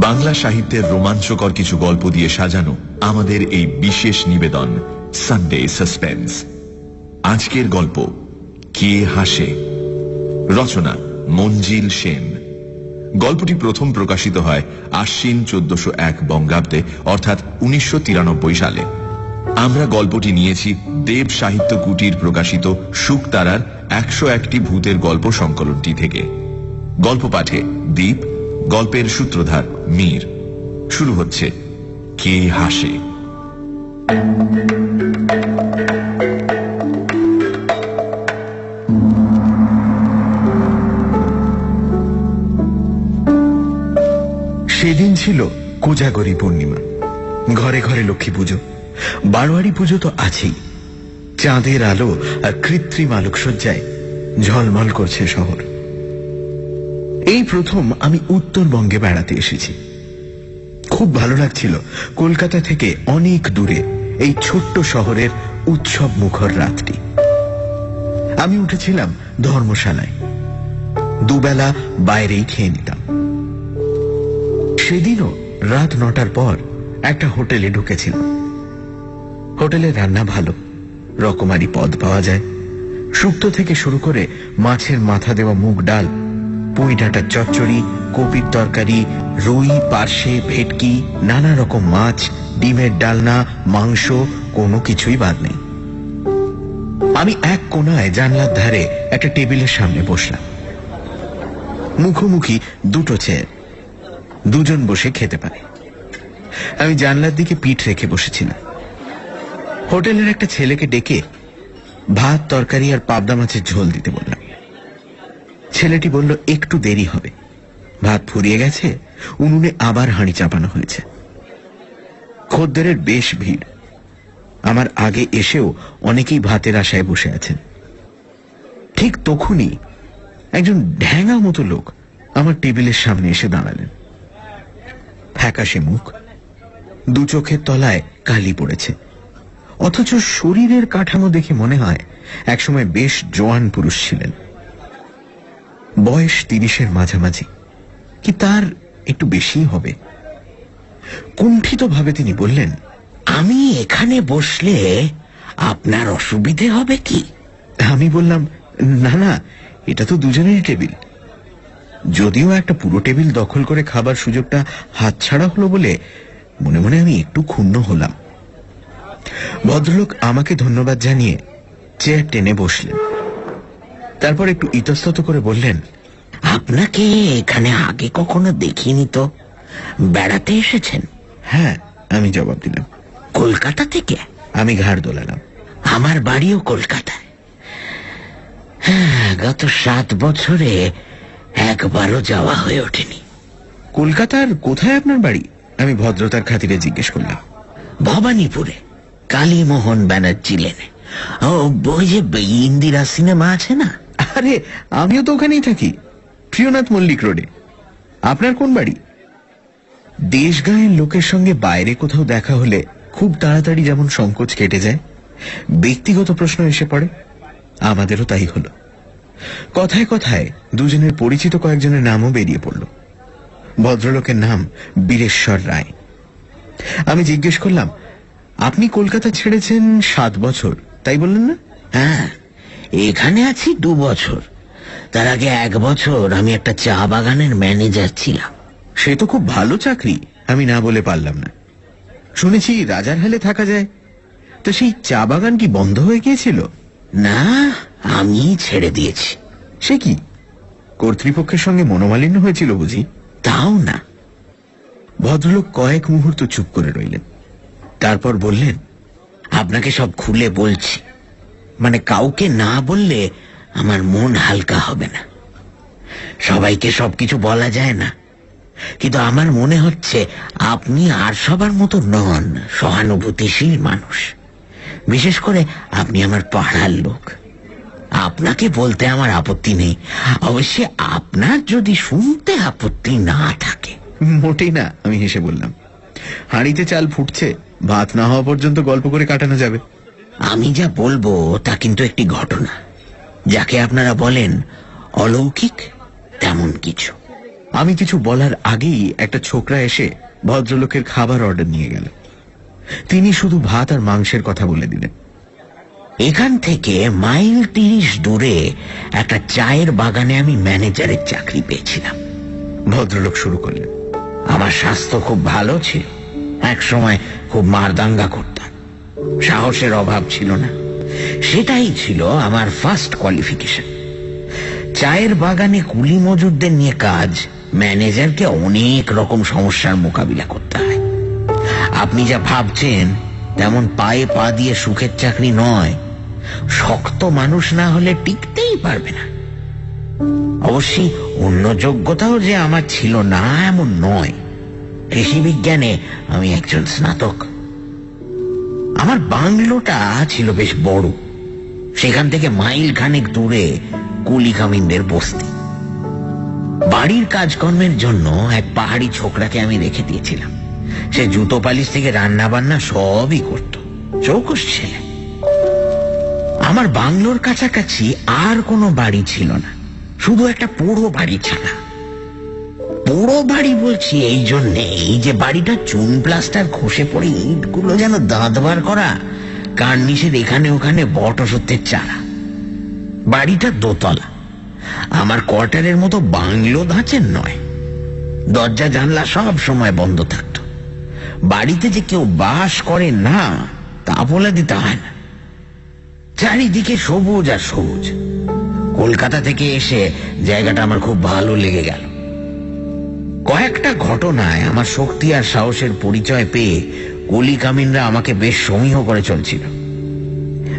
বাংলা সাহিত্যের রোমাঞ্চকর কিছু গল্প দিয়ে সাজানো আমাদের এই বিশেষ নিবেদন সানডে সাসপেন্স। আজকের গল্প কে হাসে, রচনা মঞ্জিল সেন। গল্পটি প্রথম প্রকাশিত হয় আশ্বিন 1401 বঙ্গাব্দে, অর্থাৎ 1993 সালে। আমরা গল্পটি নিয়েছি দেব সাহিত্য কুটির প্রকাশিত শুকতারার 101টি ভূতের গল্প সংকলনটি থেকে। গল্প পাঠে দীপ, গল্পের সূত্রধার মীর। শুরু হচ্ছে কে হাসে। সেদিন ছিল কোজাগরী পূর্ণিমা। ঘরে ঘরে লক্ষ্মী পুজো, বারোয়ারি পুজো তো আছেই। চাঁদের আলো আর কৃত্রিম আলোকসজ্জায় ঝলমল করছে শহর। এই প্রথম আমি উত্তরবঙ্গে বেড়াতে এসেছি। খুব ভালো লাগছিল কলকাতা থেকে অনেক দূরে এই ছোট্ট শহরের উৎসব মুখর রাতটি। আমি উঠেছিলাম ধর্মশালায়, দুবেলা বাইরেই খেয়ে নিতাম। সেদিনও রাত 9টার পর একটা হোটেলে ঢুকেছিলাম। হোটেলের রান্না ভালো, রকমারি পদ পাওয়া যায়। শুক্তো থেকে শুরু করে মাছের মাথা দেওয়া মুগ ডাল, পুঁই ডাঁটার চচ্চড়ি, কপির তরকারি, রুই, পার্শে, ভেটকি, নানা রকম মাছ, ডিমের ডালনা, মাংস, কোনো কিছুই বাদ নেই। আমি এক কোনায় জানলার ধারে একটা টেবিলের সামনে বসলাম। মুখোমুখি দুটো চেয়ার, দুজন বসে খেতে পারে। আমি জানলার দিকে পিঠ রেখে বসেছিলাম। হোটেলের একটা ছেলেকে ডেকে ভাত, তরকারি আর পাবদা মাছের ঝোল দিতে বললাম। ছেলেটি বলল একটু দেরি হবে, ভাত ফুরিয়ে গেছে, উনুনে আবার হাঁড়ি চাপানো হয়েছে। খদ্দেরের বেশ ভিড়। আমার আগে এসেও অনেকেই ভাতের আশায় বসে আছেন। ঠিক তখনই একজন ঢ্যাঙা মতো লোক আমার টেবিলের সামনে এসে দাঁড়ালেন। ফ্যাকাশে মুখ, দু চোখের তলায় কালি পড়েছে, অথচ শরীরের কাঠামো দেখে মনে হয় একসময় বেশ জোয়ান পুরুষ ছিলেন। বয়স 30-এর মাঝামাঝি, কি তার একটু বেশি হবে। কুণ্ঠিত ভাবে তিনি বললেন, আমি এখানে বসলে আপনার অসুবিধে হবে কি? আমি বললাম, না না, এটা তো দুজনেরই টেবিল। যদিও একটা পুরো টেবিল দখল করে খাবার সুযোগটা হাতছাড়া হলো বলে মনে মনে আমি একটু ক্ষুণ্ণ হলাম। ভদ্রলোক আমাকে ধন্যবাদ জানিয়ে চেয়ার টেনে বসলেন। তারপর একটু ইতস্তত করে বললেন, আপনাকে এখানে আগে কখনো দেখিনি তো, বেড়াতে এসেছেন? হ্যাঁ, আমি জবাব দিলাম। কলকাতা থেকে? আমি ঘাড় দোলালাম। আমার বাড়িও কলকাতায়। হ্যাঁ, গত 7 বছরে একবারও যাওয়া হয়ে ওঠেনি। কলকাতার কোথায় আপনার বাড়ি? আমি ভদ্রতার খাতিরে জিজ্ঞেস করলাম। ভবানীপুরে, কালীমোহন ব্যানার্জি লেনে। ও, ওই যে ইন্দিরা সিনেমা আছে না? আরে, আমিও তো ওখানেই থাকি, প্রিয়নাথ মল্লিক রোডে। আপনার কোন বাড়ি? দেশগাঁয়ের লোকের সঙ্গে বাইরে কোথাও দেখা হলে খুব তাড়াতাড়ি যেমন সংকোচ কেটে যায়, ব্যক্তিগত প্রশ্ন এসে পড়ে, আমাদেরও তাই হলো। কথায় কথায় দুজনের পরিচিত কয়েকজনের নামও বেরিয়ে পড়ল। ভদ্রলোকের নাম বীরেশ্বর রায়। আমি জিজ্ঞেস করলাম, আপনি কলকাতা ছেড়েছেন 7 বছর, তাই বললেন না? হ্যাঁ, এখানে আছি 2 বছর। তার আগে 1 বছর আমি একটা চা বাগানের ম্যানেজার ছিলাম। সে তো খুব ভালো চাকরি, আমি না বলে পারলাম না। শুনেছি রাজারহালে থাকা যায়, তো সেই চা বাগান কি বন্ধ হয়ে গিয়েছিল? না, আমি ছেড়ে দিয়েছি। সে কি, কর্তৃপক্ষের সঙ্গে মনোমালিন্য হয়েছিল বুঝি? তাও না। ভদ্রলোক কয়েক মুহূর্ত চুপ করে রইলেন, তারপর বললেন, আপনাকে সব খুলে বলছি, মানে কাউকে না বললে আমার মন হালকা হবে না। সবাইকে সবকিছু বলা যায় না, কিন্তু আমার মনে হচ্ছে আপনি আর সবার মতো নন, সহানুভূতিশীল মানুষ। বিশেষ করে আপনি আমার পাড়ার লোক। আপনাকে বলতে আমার আপত্তি নেই, অবশ্যই আপনার যদি শুনতে আপত্তি না থাকে। মোটেই না, আমি হেসে বললাম। হাঁড়িতে চাল ফুটছে, ভাত না হওয়া পর্যন্ত গল্প করে কাটানো যাবে। আমি যা বলবো তা কিন্তু একটি ঘটনা, যাকে আপনারা বলেন অলৌকিক, তেমন কিছু। আমি কিছু বলার আগেই একটা ছোকরা এসে ভদ্রলোকের খাবার অর্ডার নিয়ে গেল। তিনি শুধু ভাত আর মাংসের কথা বলে দিলেন। এখান থেকে মাইল 30 দূরে একটা চায়ের বাগানে আমি ম্যানেজারের চাকরি পেয়েছিলাম। ভদ্রলোক শুরু করলেন। আমার স্বাস্থ্য খুব ভালো ছিল, এক সময় খুব মারদাঙ্গা করতাম, সাহসের অভাব ছিল না। সেটাই ছিল আমার ফার্স্ট কোয়ালিফিকেশন। চায়ের বাগানে কুলি মজুরদের নিয়ে কাজ, ম্যানেজারকে অনেক রকম সমস্যার মোকাবিলা করতে হয়। আপনি যা ভাবছেন তেমন পায়ে পা দিয়ে সুখের চাকরি নয়। শক্ত মানুষ না হলে টিকতেই পারবে না। অবশ্যই অন্য যোগ্যতাও যে আমার ছিল না এমন নয়। কৃষি বিজ্ঞানে আমি একজন স্নাতক। আমার বাংলোটা ছিল বেশ বড়। সেখান থেকে মাইল খানেক দূরে কুলি কামিনদের বস্তি। বাড়ির কাজকর্মের জন্য এক পাহাড়ি ছোকরাকে আমি রেখে দিয়েছিলাম। সে জুতো পালিশ থেকে রান্না বান্না সবই করত। চৌকস ছেলে। আমার বাংলোর কাছাকাছি আর কোনো বাড়ি ছিল না, শুধু একটা পুরো বাড়ি ছাড়া। পুরো বাড়ি বলছি এই জন্যেই যে বাড়িটা চুন প্লাস্টার খসে পড়ে ইটগুলো যেন দাঁত বার করা, কার্নিশের এখানে ওখানে বট অসত্যের চারা। বাড়িটা দোতলা, আমার কোয়ার্টারের মতো বাংলো ধাঁচের নয়। দরজা জানলা সব সময় বন্ধ থাকতো। বাড়িতে যে কেউ বাস করে না তা বলে দিতে হয় না। চারিদিকে সবুজ আর সবুজ। কলকাতা থেকে এসে জায়গাটা আমার খুব ভালো লেগে গেল। কয়েকটা ঘটনায় আমার শক্তি আর সাহসের পরিচয় পেয়ে কুলি কামিনরা আমাকে বেশ সমীহ করে চলছিল।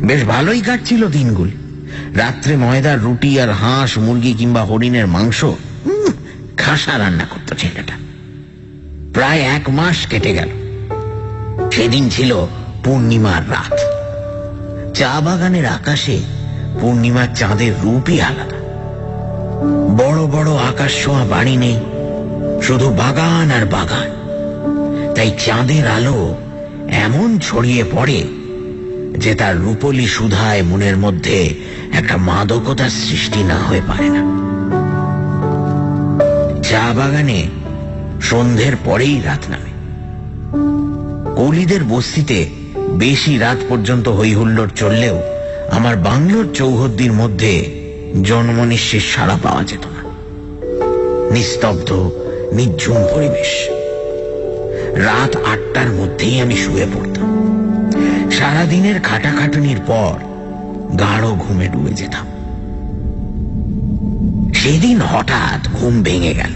বেশ ভালোই কাটছিল দিনগুলি। রাত্রে ময়দার রুটি আর হাঁস মুরগি কিংবা হরিণের মাংস খাসা রান্না করতো ছেলেটা। প্রায় 1 মাস কেটে গেল। সেদিন ছিল পূর্ণিমার রাত। চা বাগানের আকাশে পূর্ণিমার চাঁদের রূপই আলাদা। বড় বড় আকাশ ছোঁয়া বাড়ি নেই, শুধু বাগান আর বাগান। তাই চাঁদের আলো এমন ছড়িয়ে পড়ে যে তার রূপলি সুধায় মনের মধ্যে একটা মাদকতার সৃষ্টি না হয়ে পারে না। চা বাগানে সন্ধ্যের পরেই রাত নামে। কলিদের বস্তিতে বেশি রাত পর্যন্ত হইহুল্লোড় চললেও আমার বাংলোর চৌহদ্দির মধ্যে জন্মনিশ্চিত সাড়া পাওয়া যেত না। নিস্তব্ধ নির্ঝুম পরিবেশ। রাত 8টার মধ্যেই আমি শুয়ে পড়তাম। সারাদিনের খাটাখাটুনির পর গাঢ় ঘুমে ডুবে যেতাম। সেদিন হঠাৎ ঘুম ভেঙে গেল।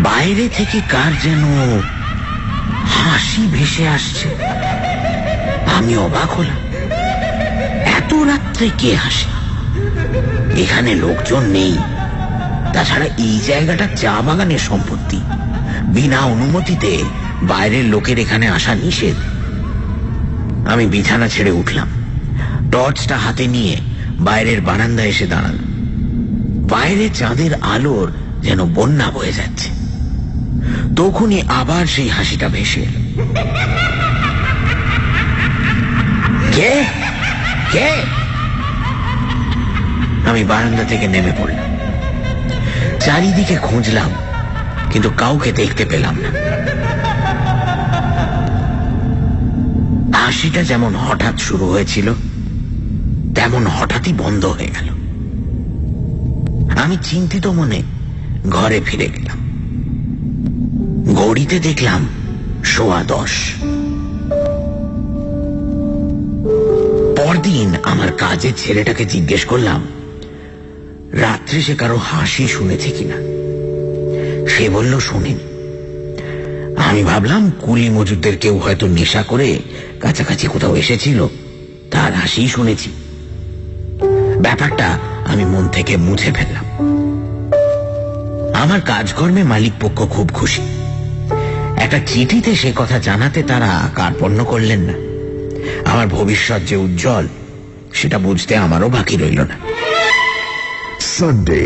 বাইরে থেকে কার যেন হাসি ভেসে আসছে। আমি অবাক হলাম। এত রাত্রে কে হাসে? এখানে লোকজন নেই। তাছাড়া এই জায়গাটা চা বাগানের সম্পত্তি। বিনা অনুমতিতে বাইরের লোকের এখানে আসা নিষেধ। আমি বিছানা ছেড়ে উঠলাম। টর্চটা হাতে নিয়ে বাইরের বারান্দায় এসে দাঁড়ালাম। বাইরে চাঁদের আলোর যেন বন্যা বয়ে যাচ্ছে। তখনই আবার সেই হাসিটা ভেসে এলো। কে কে? আমি বারান্দা থেকে নেমে পড়লাম। চারিদিকে খুঁজলাম, কিন্তু কাউকে দেখতে পেলাম না। হাসিটা যেমন হঠাৎ শুরু হয়েছিল তেমন হঠাৎই বন্ধ হয়ে গেল। আমি চিন্তিত মনে ঘরে ফিরে গেলাম। ঘড়িতে দেখলাম 10:15। পরদিন আমার কাজের ছেলেটাকে জিজ্ঞেস করলাম রাত্রে সে কারো হাসি শুনেছে কিনা। সে বলল শোনেনি। আমি ভাবলাম কুলি মজুরদের কেউ হয়তো নেশা করে কাছাকাছি কোথাও এসেছিল, তার হাসি শুনেছি। ব্যাপারটা আমি মন থেকে মুছে ফেললাম। আমার কাজকর্মে মালিক পক্ষ খুব খুশি। একটা চিঠিতে সে কথা জানাতে তারা কার্পণ্য করলেন না। আমার ভবিষ্যৎ যে উজ্জ্বল সেটা বুঝতে আমারও বাকি রইল না। সানডে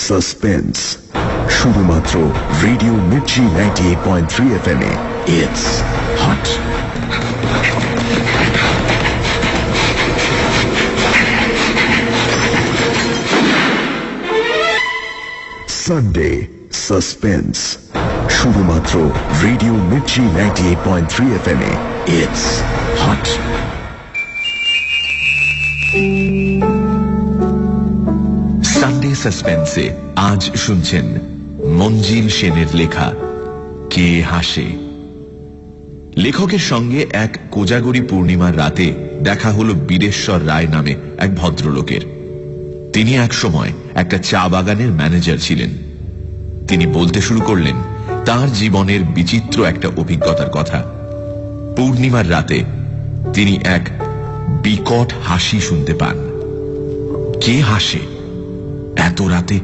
সাসপেন্স, শুধুমাত্র রেডিও মির্চি 98.3 FM এ। It's hot. সানডে সাসপেন্স, শুধুমাত্র রেডিও মির্চি 98.3 FM এ। It's hot. সানডে সাসপেন্সে আজ শুনছেন মঞ্জিল সেনের লেখা কে হাসে। লেখকের সঙ্গে এক কোজাগরী পূর্ণিমার রাতে দেখা হলো বীরেশ্বর রায় নামে এক ভদ্রলোকের। তিনি এক সময় একটা চা বাগানের ম্যানেজার ছিলেন। তিনি বলতে শুরু করলেন তার জীবনের বিচিত্র একটা অভিজ্ঞতার কথা। পূর্ণিমার রাতে তিনি এক বিকট হাসি শুনতে পান। কে হাসে এত রাতে?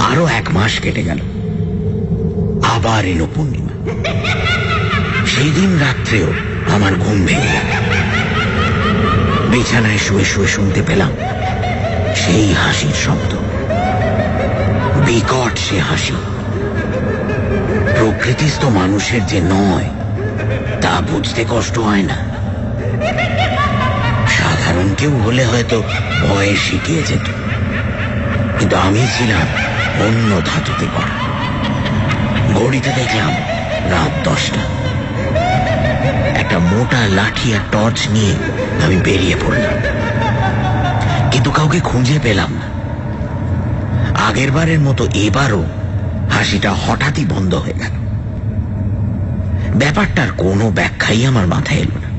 আরো 1 মাস কেটে গেল, আবার এলো পূর্ণিমা। সেই দিন রাত্রেও আমার ঘুম ভেঙে গেল। বিছানায় শুয়ে শুয়ে শুনতে পেলাম সেই হাসির শব্দ, বিকট সে হাসি। প্রকৃতিস্থ মানুষের যে নয় তা বুঝতে কষ্ট হয় না। সাধারণ কেউ হলে হয়তো ভয়ে শিখিয়ে যেত, কিন্তু আমি ছিলাম অন্য ধাতুতে করা। ঘড়িতে দেখলাম রাত 10টা। একটা মোটা লাঠি আর টর্চ নিয়ে আমি বেরিয়ে পড়লাম, কিন্তু কাউকে খুঁজে পেলাম না। আগের বারের মতো এবারও হাসিটা হঠাৎই বন্ধ হয়ে গেল। ব্যাপারটার কোনো ব্যাখ্যাই আমার মাথায় এলো না।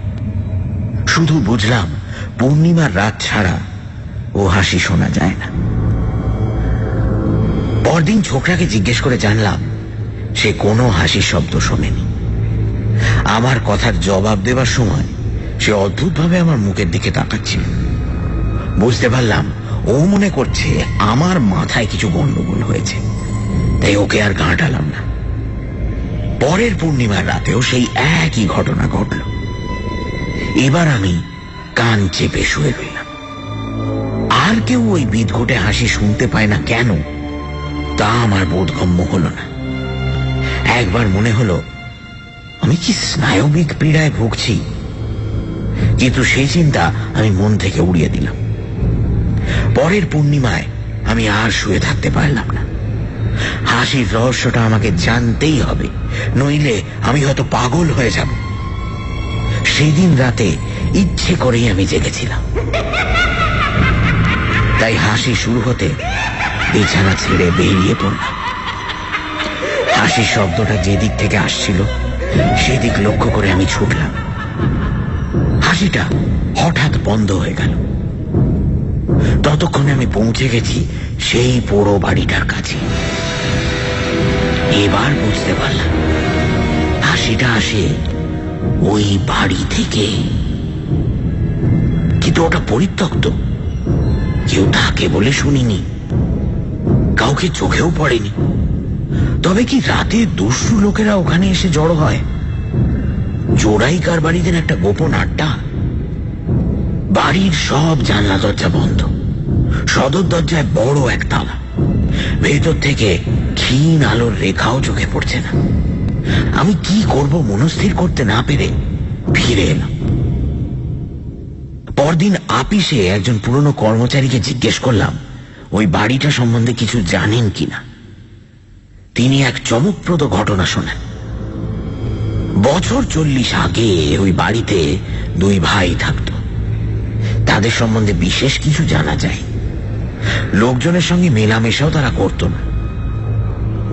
শুধু বুঝলাম পূর্ণিমার রাত ছাড়া ও হাসি শোনা যায় না। পরদিন ছোকরাকে জিজ্ঞেস করে জানলাম সে কোনো হাসির শব্দ শোনেনি। আমার কথার জবাব দেবার সময় সে অদ্ভুতভাবে আমার মুখের দিকে তাকাচ্ছিল। বুঝতে পারলাম ও মনে করছে আমার মাথায় কিছু গন্ডগোল হয়েছে, তাই ওকে আর গাঁটালাম না। পরের পূর্ণিমার রাতেও সেই একই ঘটনা ঘটল। এবার আমি কান চেপে শুয়ে রইলাম। আর কেউ ওই বিদঘুটে হাসি শুনতে পায় না কেন তা আমার বোধগম্য হল না। একবার মনে হলো আমি কি স্নায়বিক পীড়ায় ভুগছি, কিন্তু সেই চিন্তা আমি মন থেকে উড়িয়ে দিলাম। পরের পূর্ণিমায় আমি আর শুয়ে থাকতে পারলাম না। হাসির রহস্যটা আমাকে জানতেই হবে, নইলে আমি হয়তো পাগল হয়ে যাব। সেদিন রাতে ইচ্ছে করেই আমি জেগেছিলাম, তাই হাসি শুরু হতে বিছানা ছেড়ে বেরিয়ে পড়লাম। হাসির শব্দটা যেদিক থেকে আসছিল সেদিক লক্ষ্য করে আমি ছুটলাম। হাসিটা হঠাৎ বন্ধ হয়ে গেল। ততক্ষণে আমি পৌঁছে গেছি সেই পোড়ো বাড়িটার কাছে। এবার বুঝতে পারলাম হাসিটা আসে ওই বাড়ি থেকে, কিন্তু ওটা পরিত্যক্ত। কেউ থাকে বলে শুনিনি, কাউকে চোখেও পড়েনি। তবে কি রাতে দস্যু লোকেরা ওখানে এসে জড়ো হয়? জোড়াই কারবারিদের একটা গোপন আড্ডা। বাড়ির সব জানলা দরজা বন্ধ, সদর দরজায় বড় এক তালা। ভেতর থেকে ক্ষীণ আলোর রেখাও চোখে পড়ছে না। আমি কি করব মনস্থির করতে না পেরে ফিরে এলাম। পরদিন আপিসে একজন পুরনো কর্মচারীকে জিজ্ঞেস করলাম ওই বাড়িটা সম্বন্ধে কিছু জানেন কিনা। তিনি এক চমকপ্রদ ঘটনা শোনেন। বছর 40 আগে ওই বাড়িতে 2 ভাই থাকত। তাদের সম্বন্ধে বিশেষ কিছু জানা যায়। লোকজনের সঙ্গে মেলামেশাও তারা করত না।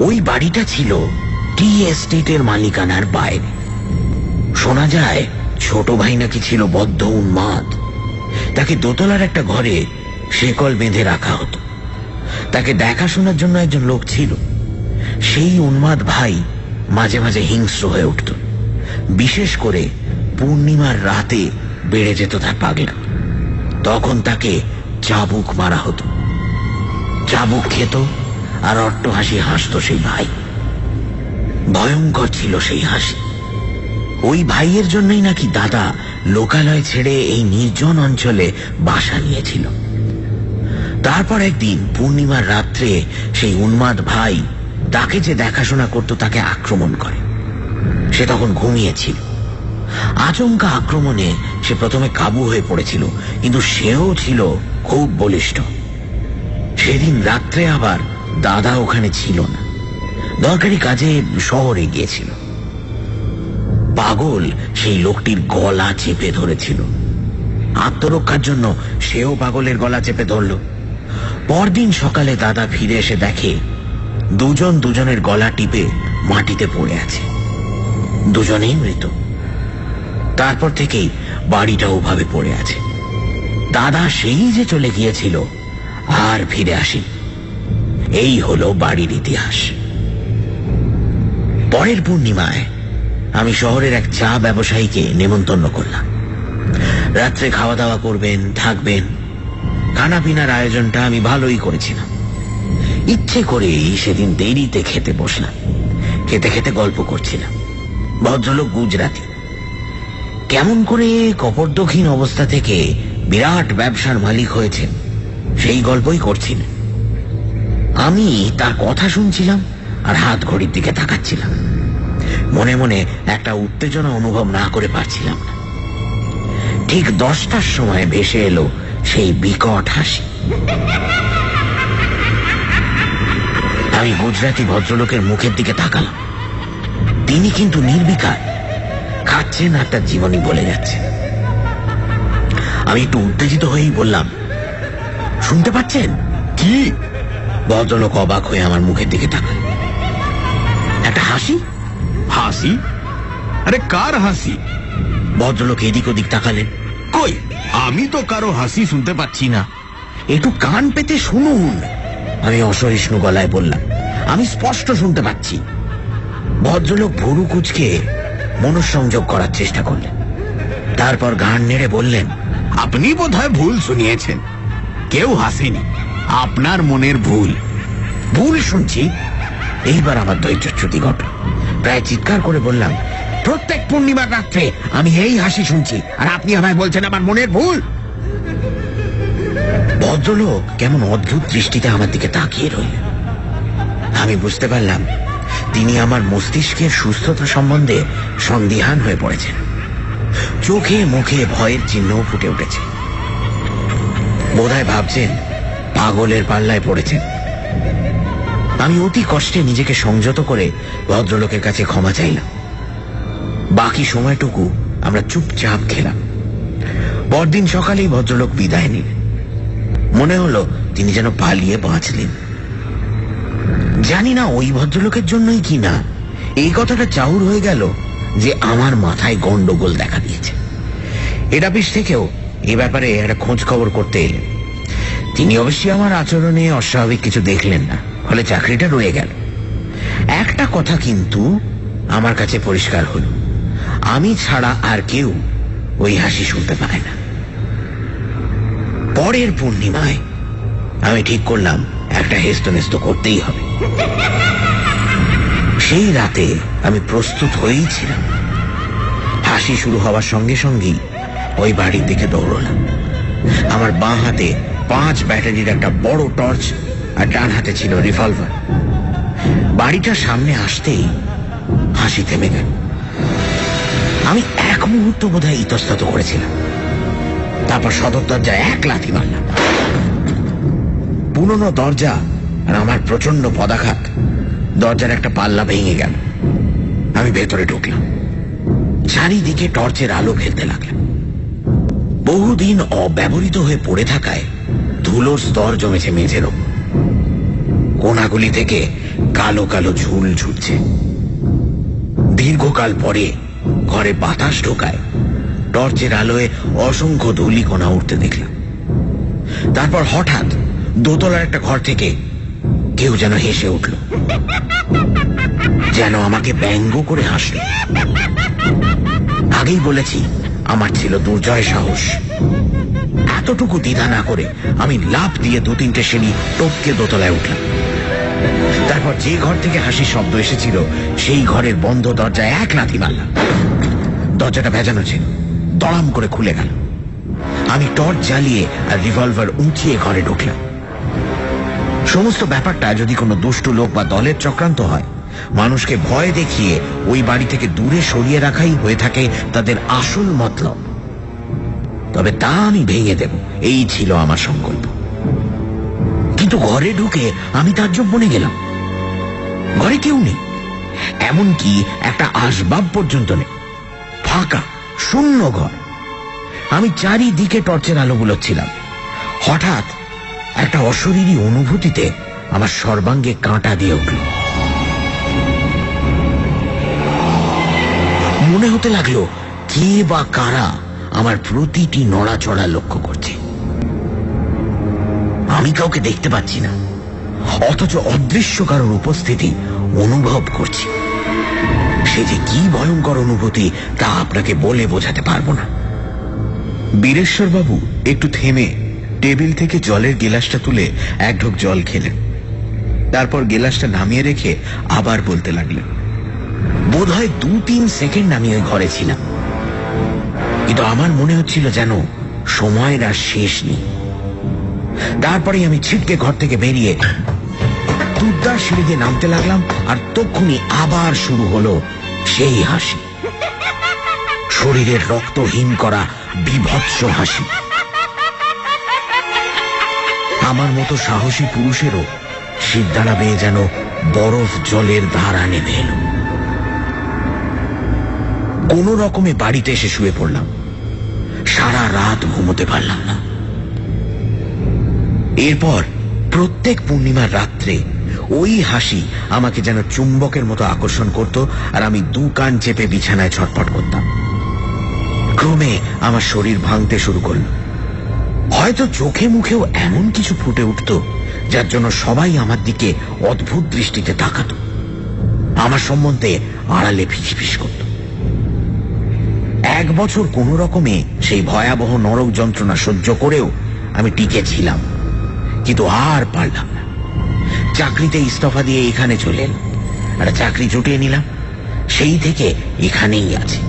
ওই বাড়িটা ছিল টি এস্টেটের মালিকানার বাইরে। শোনা যায় ছোট ভাই নাকি ছিল বদ্ধ উন্মাদ। তাকে দোতলার একটা ঘরে শেকল বেঁধে রাখা হতো। তাকে দেখাশোনার জন্য একজন লোক ছিল। সেই উন্মাদ ভাই মাঝে মাঝে হিংস্র হয়ে উঠত। বিশেষ করে পূর্ণিমার রাতে বেড়ে যেত তার পাগলা। তখন তাকে চাবুক মারা হতো। চাবুক খেত আর অট্টহাসি হাসত সেই ভাই। ভয়ঙ্কর ছিল সেই হাসি। ওই ভাইয়ের জন্যই নাকি দাদা লোকালয় ছেড়ে এই নির্জন অঞ্চলে বাসা নিয়েছিল। তারপর একদিন পূর্ণিমার রাত্রে সেই উন্মাদ ভাই তাকে যে দেখাশোনা করত তাকে আক্রমণ করে। সে তখন ঘুমিয়েছিল। আচমকা আক্রমণে সে প্রথমে কাবু হয়ে পড়েছিল, কিন্তু সেও ছিল খুব বলিষ্ঠ। সেদিন রাত্রে আবার দাদা ওখানে ছিল না, দরকারি কাজে শহরে গিয়েছিল। পাগল সেই লোকটির গলা চেপে ধরেছিল। আত্মরক্ষার জন্য সেও পাগলের গলা চেপে ধরল। পরদিন সকালে দাদা ফিরে এসে দেখে দুজন দুজনের গলা টিপে মাটিতে পড়ে আছে, দুজনেই মৃত। তারপর থেকেই বাড়িটা ওভাবে পড়ে আছে। দাদা সেই যে চলে গিয়েছিল আর ফিরে আসেন। এই হলো বাড়ির ইতিহাস। পরের পূর্ণিমায় আমি শহরের এক চা ব্যবসায়ীকে নেমন্তন্ন করলাম। রাত্রে খাওয়া দাওয়া করবেন, থাকবেন। খানা পিনার আয়োজনটা আমি ভালোই করেছিলাম। ইচ্ছে করেই সেদিন দেরিতে খেতে বসলাম। খেতে খেতে গল্প করছিলাম। ভদ্রলোক গুজরাতি, কেমন করে কপর্দক্ষীণ অবস্থা থেকে বিরাট ব্যবসার মালিক হয়েছেন সেই গল্পই করছিলেন। আমি তার কথা শুনছিলাম আর হাত ঘড়ির দিকে তাকাচ্ছিলাম। মনে মনে একটা উত্তেজনা অনুভব না করে পারছিলাম না। ঠিক 10টার সময় ভেসে এলো সেই বিকট হাসি। আমি গুজরাটি ভদ্রলোকের মুখের দিকে তাকালাম। তিনি কিন্তু নির্বিকার, খাচ্ছেন আর তার জীবনী বলে যাচ্ছে। আমি একটু উত্তেজিত হয়েই বললাম, শুনতে পাচ্ছেন? কি? ভদ্রলোক অবাক হয়ে আমার মুখের দিকে তাকাল। একটা হাসি। হাসি? আরে কার হাসি? ভদ্রলোক এদিক ওদিক তাকালেন। কই, আমি তো কারো হাসি শুনতে পাচ্ছি না। একটু কান পেতে শুনুন, আমি অসহিষ্ণু গলায় বললাম। আমি স্পষ্ট শুনতে পাচ্ছি। ভদ্রলোক ভুরু কুঁচকে মনঃসংযোগ করার চেষ্টা করলেন। তারপর ঘাড় নেড়ে বললেন, আপনি বোধহয় ভুল শুনিয়েছেন। কেউ হাসেনি, আপনার মনের ভুল। ভুল শুনছি? এইবার আমার ধৈর্যচ্যুতি ঘটল। প্রায় চিৎকার করে বললাম, প্রত্যেক পূর্ণিমার রাত্রে আমি এই হাসি শুনছি, আর আপনি আমায় বলছেন আমার মনের ভুল? ভদ্রলোক কেমন অদ্ভুত দৃষ্টিতে আমার দিকে তাকিয়ে রইলেন। আমি বুঝতে পারলাম তিনি আমার মস্তিষ্কের সুস্থতা সম্বন্ধে সন্দিহান হয়ে পড়েছেন। চোখে মুখে ভয়ের চিহ্ন ফুটে উঠেছে। বোধহয় ভাবছেন পাগলের পাল্লায় পড়েছেন। আমি অতি কষ্টে নিজেকে সংযত করে ভদ্রলোকের কাছে ক্ষমা চাইলাম। বাকি সময়টুকু আমরা চুপচাপ খেলাম। পরদিন সকালেই ভদ্রলোক বিদায় নিলেন। মনে হলো তিনি যেন পালিয়ে বাঁচলেন। জানি না ওই ভদ্রলোকের জন্যই কি না এই কথাটা চাউর হয়ে গেল যে আমার মাথায় গন্ডগোল দেখা দিয়েছে। হেড অফিস থেকেও এ ব্যাপারে একটা খোঁজ খবর করতে এলেন। তিনি অবশ্যই আমার আচরণে অস্বাভাবিক কিছু দেখলেন না, ফলে চাকরিটা রয়ে গেল। একটা কথা কিন্তু আমার কাছে পরিষ্কার হল, আমি ছাড়া আর কেউ ওই হাসি শুনতে পায় না। পরের পূর্ণিমায় আমি ঠিক করলাম একটা হেস্তনেস্ত করতেই হবে। সেই রাতে আমি প্রস্তুত হয়েই ছিলাম। হাসি শুরু হওয়ার সঙ্গে সঙ্গেই ওই বাড়ির দিকে দৌড়লাম। আমার বাঁ হাতে 5 ব্যাটারির একটা বড় টর্চ আর ডান হাতে ছিল রিভলভার। বাড়িটার সামনে আসতেই হাসি থেমে গেল। আমি এক মুহূর্ত বোধহয় ইতস্তত করেছিলাম। তারপর সদর দরজায় এক লাথি মারলাম। পুরনো দরজা আর আমার প্রচন্ড পদাঘাত দরজার একটা পাল্লা ভেঙে গেল। আমি ভেতরে ঢুকলাম। চারিদিকে টর্চের আলো ফেলতে লাগলাম। বহুদিন অব্যবহৃত হয়ে পড়ে থাকায় ধুলোর স্তর জমেছে মেঝের ওপর। কোনাগুলি থেকে কালো কালো ঝুল ঝুটছে। দীর্ঘকাল পরে ঘরে বাতাস ঢোকায় টর্চের আলোয় অসংখ্য ধূলিকণা উঠতে দেখলাম। তারপর হঠাৎ দোতলার একটা ঘর থেকে কেউ যেন হেসে উঠল, যেন আমাকে ব্যঙ্গ করে হাসল। আগেই বলেছি আমার ছিল দুর্জয় সাহস। এতটুকু দ্বিধা না করে আমি লাফ দিয়ে 2-3টে সিঁড়ি টপকে দোতলায় উঠলাম। তারপর যে ঘর থেকে হাসির শব্দ এসেছিল সেই ঘরের বন্ধ দরজায় এক লাথি মারলাম। দরজাটা ভেজানো ছিল, দড়াম করে খুলে গেল। আমি টর্চ জ্বালিয়ে আর রিভলভার উঁচিয়ে ঘরে ঢুকলাম। সমস্ত ব্যাপারটা যদি কোনো দুষ্টু লোক বা দলের চক্রান্ত হয় মানুষকে ভয় দেখিয়ে ওই বাড়ি থেকে দূরে সরিয়ে রাখাই হয়ে থাকে তাদের আসল মতলব। তবে তা আমি ভেঙে দেব, এই ছিল আমার সংকল্প। কিন্তু ঘরে ঢুকে আমি তাজ্জব বনে গেলাম। ঘরে কেউ নেই, এমনকি একটা আসবাব পর্যন্ত নেই। ফাঁকা শূন্য ঘর। আমি চারিদিকে টর্চের আলো বুলোচ্ছিলাম। হঠাৎ একটা অশরীরী অনুভূতিতে আমার সর্বাঙ্গে কাঁটা দিয়ে উঠল। মনে হতে লাগলো কে বা কারা আমার প্রতিটি নড়াচড়া লক্ষ্য করছে। আমি কাউকে দেখতে পাচ্ছি না, অথচ অদৃশ্য কারোর উপস্থিতি অনুভব করছি। সে যে কি ভয়ঙ্কর অনুভূতি তা আপনাকে বলে বোঝাতে পারবো না। বীরেশ্বরবাবু একটু থেমে টেবিল থেকে জলের গেলাসটা তুলে এক ঢোক জল খেলেন। তারপর গেলাসটা নামিয়ে রেখে আবার বলতে লাগলেন। বোধহয় 2-3 সেকেন্ড আমি ওই ঘরে ছিলাম, কিন্তু আমার মনে হচ্ছিল যেন সময়ের আর শেষ নেই। তারপরেই আমি ছিটকে ঘর থেকে বেরিয়ে দুর্দার সিঁড়ি দিয়ে নামতে লাগলাম, আর তক্ষুনি আবার শুরু হলো সেই হাসি, শরীরের রক্তহীন করা বিভৎস হাসি। আমার মতো সাহসী পুরুষেরও শিরদাঁড়া বেয়ে যেন বরফ জলের ধারা নেমে এলো। কোন রকমে বাড়িতে এসে শুয়ে পড়লাম। সারা রাত ঘুমোতে পারলাম না। এরপর প্রত্যেক পূর্ণিমার রাত্রে ওই হাসি আমাকে যেন চুম্বকের মতো আকর্ষণ করত, আর আমি 2 কান চেপে বিছানায় ছটফট করতাম। ক্রমে আমার শরীর ভাঙতে শুরু করল। হয়তো চোখে মুখেও এমন কিছু ফুটে উঠত যার জন্য সবাই আমার দিকে অদ্ভুত দৃষ্টিতে তাকাত, আমার সম্বন্ধে আড়ালে ফিসফিস করত। 1 বছর কোন রকমে সেই ভয়াবহ নরক যন্ত্রণা সহ্য করেও আমি টিকে ছিলাম, কিন্তু আর পারলাম না। চাকরিতে ইস্তফা দিয়ে এখানে চলে এলাম, একটা চাকরি জুটিয়ে নিলাম। সেই থেকে এখানেই আছি।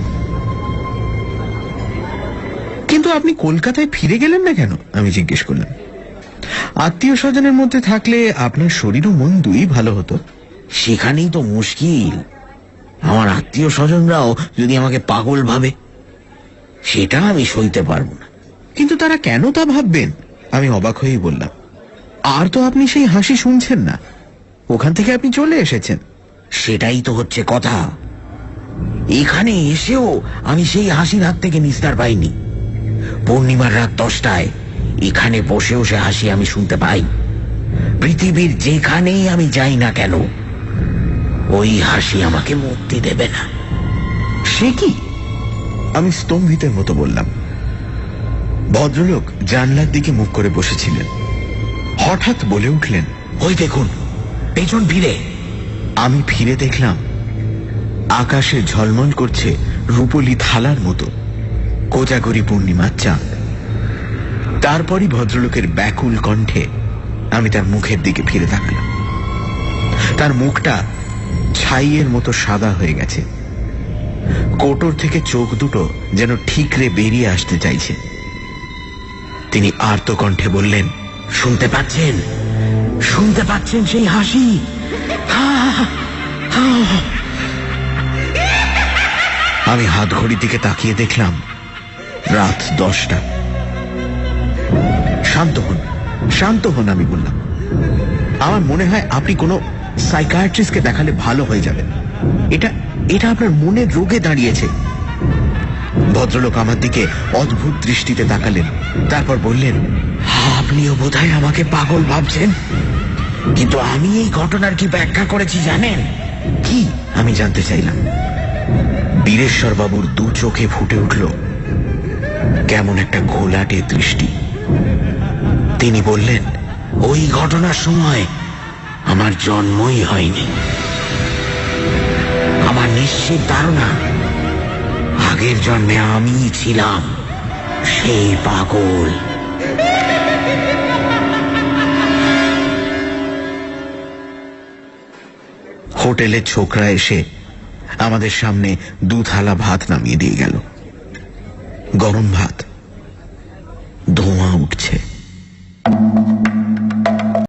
কিন্তু আপনি কলকাতায় ফিরে গেলেন না কেন? আমি জিজ্ঞেস করলাম। আত্মীয় স্বজনের মধ্যে থাকলে আপনার শরীর ও মন দুই ভালো হতো। সেখানেই তো মুশকিল। আমার আত্মীয় স্বজনরাও যদি আমাকে পাগল ভাবে, সেটা আমি সইতে পারবো না। কিন্তু তারা কেন তা ভাববেন? আমি অবাক হয়েই বললাম। আর তো আপনি সেই হাসি শুনছেন না, ওখান থেকে আপনি চলে এসেছেন। সেটাই তো হচ্ছে কথা। এখানে এসেও আমি সেই হাসির হাত থেকে নিস্তার পাইনি। পূর্ণিমার রাত 10টায় এখানে বসেও সে হাসি আমি শুনতে পাই। পৃথিবীর যেখানেই আমি যাই না কেন, ওই হাসি আমাকে মুক্তি দেবে না। সে কি? আমি স্তম্ভিতের মতো বললাম। ভদ্রলোক জানলার দিকে মুখ করে বসেছিলেন। হঠাৎ বলে উঠলেন, ওই দেখুন, পেছন ফিরে। আমি ফিরে দেখলাম আকাশে ঝলমল করছে রূপলি থালার মতো কোজাগরি পূর্ণিমার চাঁদ। তারপরই ভদ্রলোকের ব্যাকুল কণ্ঠে আমি তার মুখের দিকে ফিরে তাকালাম। তার মুখটা ছাইয়ের মতো সাদা হয়ে গেছে। কোটর থেকে চোখ দুটো যেন ঠিকরে বেরিয়ে আসতে চাইছে। তিনি আর্ত কণ্ঠে বললেন, শুনতে পাচ্ছেন? শুনতে পাচ্ছেন সেই হাসি? আমি হাত ঘড়ির দিকে তাকিয়ে দেখলাম রাত 10টা। শান্ত হন, শান্ত হন, আমি বললাম। আমার মনে হয় আপনি কোনো সাইকিয়াট্রিস্টকে দেখালে ভালো হয়ে যাবেন। এটা আপনার মনের রোগে দাঁড়িয়েছে। ভদ্রলোক আমার দিকে অদ্ভুত দৃষ্টিতে তাকালেন, তারপর বললেন, আপনিও বোধহয় আমাকে পাগল ভাবছেন, কিন্তু আমি এই ঘটনার কি ব্যাখ্যা করেছি জানেন? কি? আমি জানতে চাইলাম। বীরেশ্বরবাবুর 2 চোখে ফুটে উঠল কেমন একটা ঘোলাটে দৃষ্টি। তিনি বললেন, ওই ঘটনার সময় আমার জন্মই হয়নি। আমার নিশ্চিত ধারণা আগের জন্মে আমি ছিলাম সেই পাগল। হোটেলের ছোকরা এসে আমাদের সামনে 2 থালা ভাত নামিয়ে দিয়ে গেল। গরম ভাত, ধোঁয়া উঠছে।